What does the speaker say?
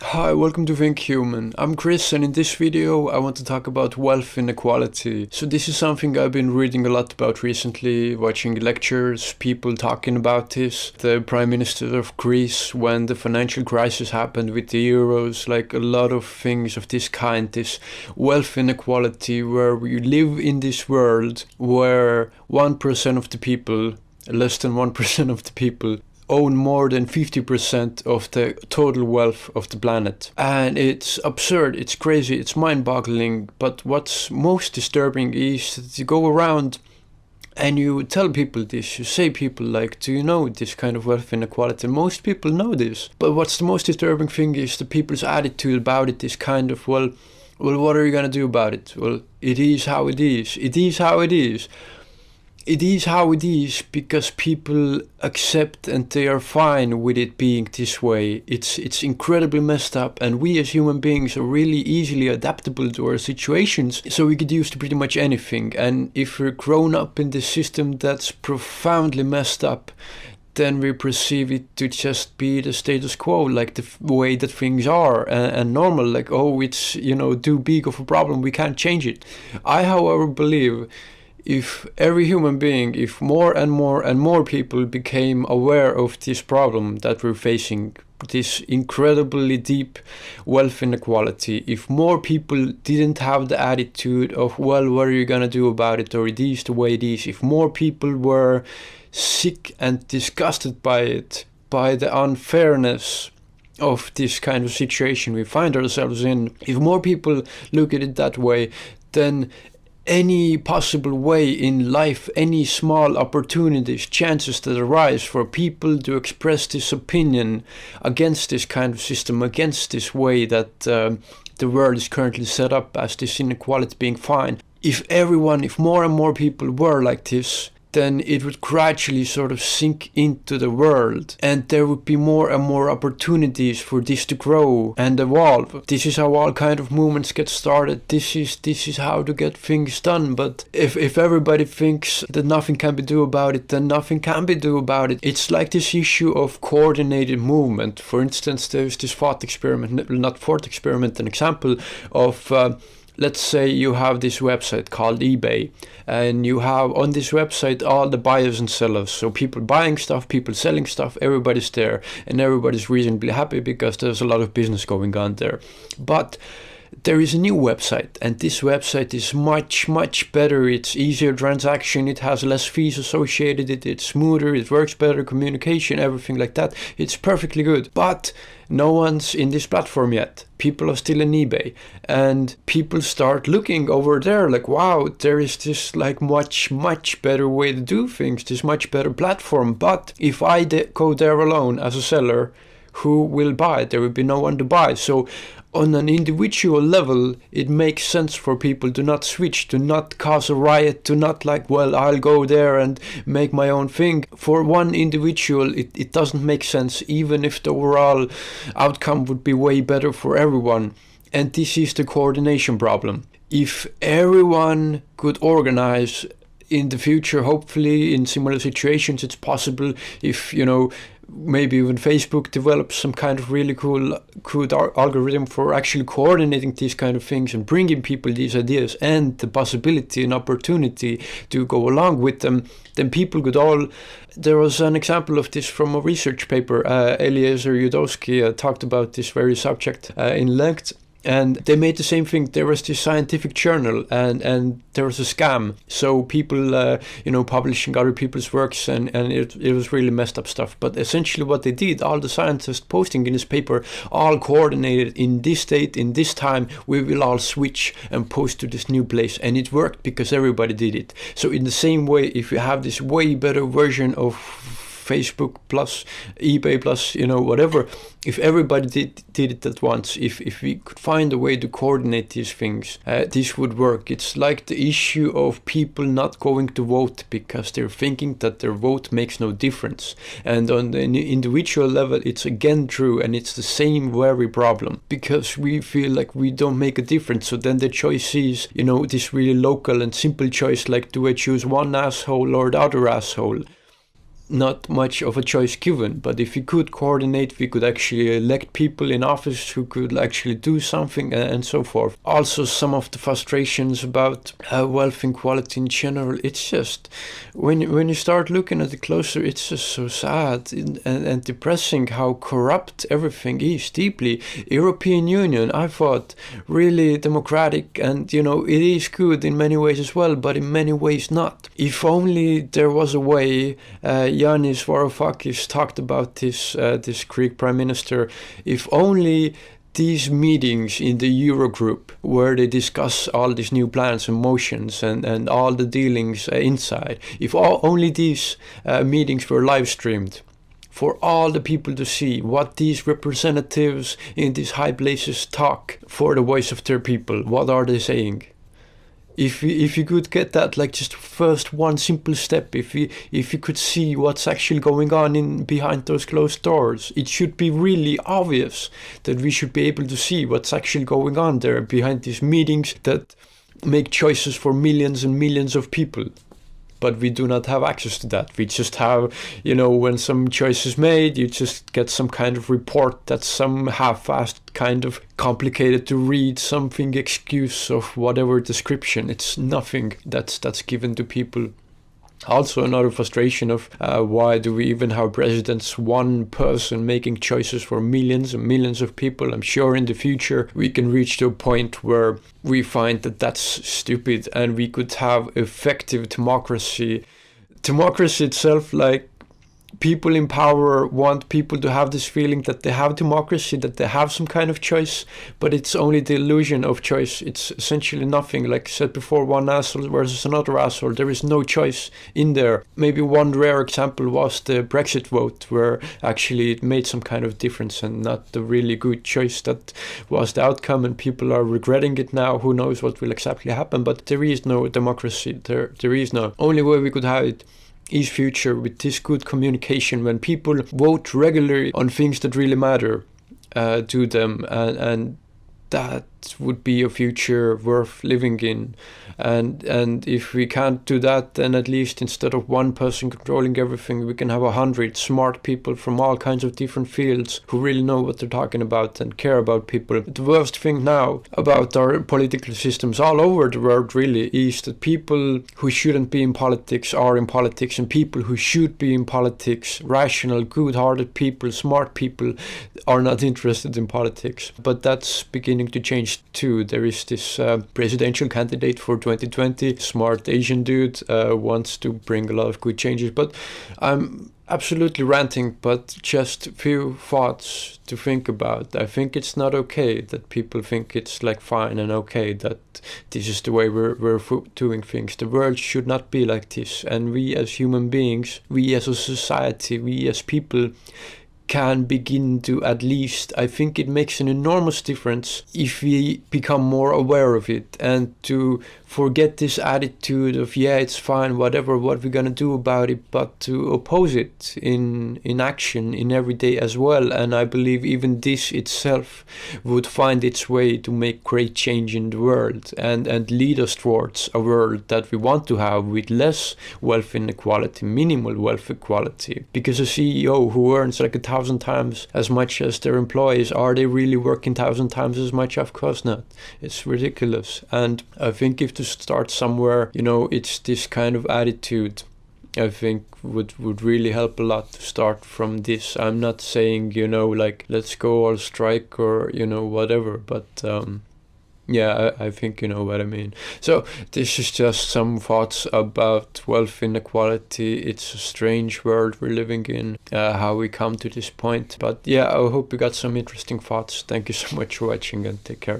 Hi, welcome to Think Human. I'm Chris, and in this video I want to talk about wealth inequality. So this is something I've been reading a lot about recently, watching lectures, people talking about this. The Prime Minister of Greece, when the financial crisis happened with the euros, like a lot of things of this kind, this wealth inequality, where we live in this world where 1% of the people, less than 1% of the people, own more than 50% of the total wealth of the planet. And it's absurd, it's crazy, it's mind-boggling. But what's most disturbing is that you go around and you tell people this, you say people like, do you know this kind of wealth inequality? And most people know this. But what's the most disturbing thing is the people's attitude about it is kind of, well, what are you gonna do about it? Well, it is how it is. It is how it is. It is how it is because people accept and they are fine with it being this way. It's incredibly messed up, and we as human beings are really easily adaptable to our situations, so we get used to pretty much anything. And if we're grown up in this system that's profoundly messed up, then we perceive it to just be the status quo, like the way that things are and normal, like, oh, it's, too big of a problem, we can't change it. I, however, believe if every human being, if more and more and more people became aware of this problem that we're facing, this incredibly deep wealth inequality, if more people didn't have the attitude of, well, what are you gonna do about it, or it is the way it is, if more people were sick and disgusted by it, by the unfairness of this kind of situation we find ourselves in, if more people look at it that way, then any possible way in life, any small opportunities, chances that arise for people to express this opinion against this kind of system, against this way that the world is currently set up as this inequality being fine. If more and more people were like this, then it would gradually sort of sink into the world, and there would be more and more opportunities for this to grow and evolve. This is how all kind of movements get started. This is how to get things done. But if everybody thinks that nothing can be do about it, then nothing can be do about it. It's like this issue of coordinated movement. For instance, there's this an example of let's say you have this website called eBay, and you have on this website all the buyers and sellers. So people buying stuff, people selling stuff, everybody's there, and everybody's reasonably happy because there's a lot of business going on there. But there is a new website, and this website is much, much better. It's easier transaction, it has less fees associated, it's smoother, it works better, communication, everything like that. It's perfectly good. But no one's in this platform yet. People are still in eBay, and people start looking over there like, wow, there is this like much, much better way to do things, this much better platform. But if I go there alone as a seller, who will buy? There will be no one to buy. So on an individual level, it makes sense for people to not switch, to not cause a riot, to not like, well, I'll go there and make my own thing. For one individual, it doesn't make sense, even if the overall outcome would be way better for everyone. And this is the coordination problem. If everyone could organize in the future, hopefully in similar situations, it's possible if, maybe even Facebook develops some kind of really cool algorithm for actually coordinating these kind of things and bringing people these ideas and the possibility and opportunity to go along with them, then people could all... There was an example of this from a research paper. Eliezer Yudowski talked about this very subject in length. And they made the same thing. There was this scientific journal, and there was a scam. So people, publishing other people's works, and it was really messed up stuff. But essentially what they did, all the scientists posting in this paper, all coordinated in this date, in this time, we will all switch and post to this new place. And it worked because everybody did it. So in the same way, if you have this way better version of Facebook plus eBay plus whatever, if everybody did it at once, if we could find a way to coordinate these things, this would work. It's like the issue of people not going to vote because they're thinking that their vote makes no difference. And on the individual level, it's again true, and it's the same very problem because we feel like we don't make a difference. So then the choice is this really local and simple choice, like, do I choose one asshole or the other asshole? not much of a choice given. But if we could coordinate, we could actually elect people in office who could actually do something, and so forth. Also, some of the frustrations about wealth inequality in general, it's just, when you start looking at it closer, it's just so sad and depressing how corrupt everything is deeply. European Union, I thought, really democratic, and it is good in many ways as well, but in many ways not. If only there was a way, Yanis Varoufakis talked about this Greek prime minister, if only these meetings in the Eurogroup, where they discuss all these new plans and motions and all the dealings inside, if only these meetings were live streamed, for all the people to see what these representatives in these high places talk for the voice of their people, what are they saying? If you could get that, like, just first one simple step, if you could see what's actually going on behind those closed doors, it should be really obvious that we should be able to see what's actually going on there behind these meetings that make choices for millions and millions of people. But we do not have access to that. We just have, when some choice is made, you just get some kind of report that's some half-assed, kind of complicated to read, something excuse of whatever description. It's nothing that's given to people. Also, another frustration of why do we even have presidents, one person making choices for millions and millions of people. I'm sure in the future we can reach to a point where we find that that's stupid and we could have effective democracy. Democracy itself, like, people in power want people to have this feeling that they have democracy, that they have some kind of choice, but it's only the illusion of choice. It's essentially nothing. Like I said before, one asshole versus another asshole. There is no choice in there. Maybe one rare example was the Brexit vote, where actually it made some kind of difference and not the really good choice that was the outcome, and people are regretting it now. Who knows what will exactly happen, but there is no democracy. There is no. Only way we could have it is future with this good communication, when people vote regularly on things that really matter to them, and that would be a future worth living in. And if we can't do that, then at least instead of one person controlling everything, we can have 100 smart people from all kinds of different fields who really know what they're talking about and care about people. The worst thing now about our political systems all over the world really is that people who shouldn't be in politics are in politics, and people who should be in politics, rational, good-hearted people, smart people, are not interested in politics. But that's beginning to change too. There is this presidential candidate for 2020, smart Asian dude, wants to bring a lot of good changes. But I'm absolutely ranting, but just a few thoughts to think about. I think it's not okay that people think it's like fine and okay that this is the way we're doing things. The world should not be like this, and we as human beings, we as a society, we as people can begin to, at least, I think it makes an enormous difference if we become more aware of it, and to forget this attitude of, yeah, it's fine, whatever, what we're gonna do about it, but to oppose it in action, in every day as well. And I believe even this itself would find its way to make great change in the world, and lead us towards a world that we want to have, with less wealth inequality, minimal wealth equality. Because a CEO who earns like 1,000 times as much as their employees, are they really working 1,000 times as much? Of course not. It's ridiculous. And I think if to start somewhere, it's this kind of attitude, I think would really help a lot to start from this. I'm not saying, like, let's go all strike or, whatever, but yeah, I think you know what I mean. So this is just some thoughts about wealth inequality. It's a strange world we're living in, how we come to this point. But yeah, I hope you got some interesting thoughts. Thank you so much for watching, and take care.